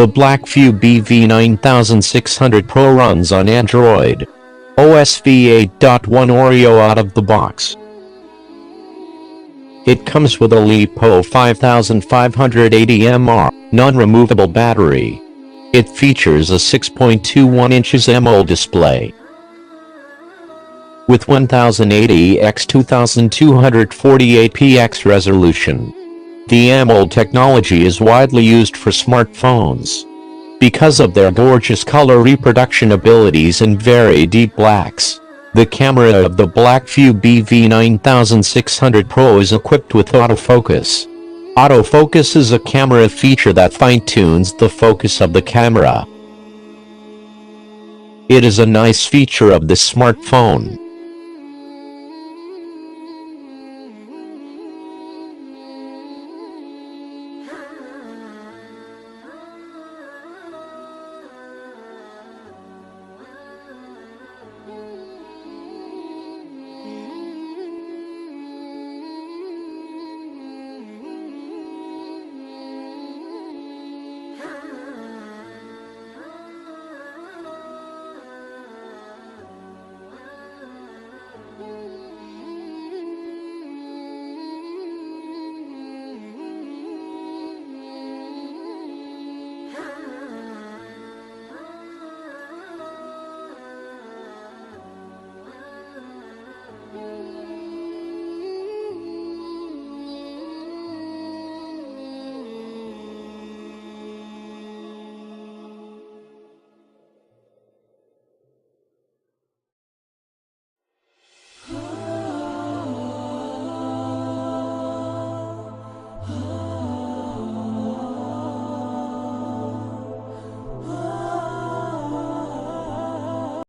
The Blackview BV9600 Pro runs on Android OS v8.1 Oreo out of the box. It comes with a LiPo 5580 mAh non-removable battery. It features a 6.21 inches AMOLED display with 1080 x 2248 px resolution. The AMOLED technology is widely used for smartphones because of their gorgeous color reproduction abilities and very deep blacks. The camera of the Blackview BV9600 Pro is equipped with autofocus. Autofocus is a camera feature that fine-tunes the focus of the camera. It is a nice feature of this smartphone.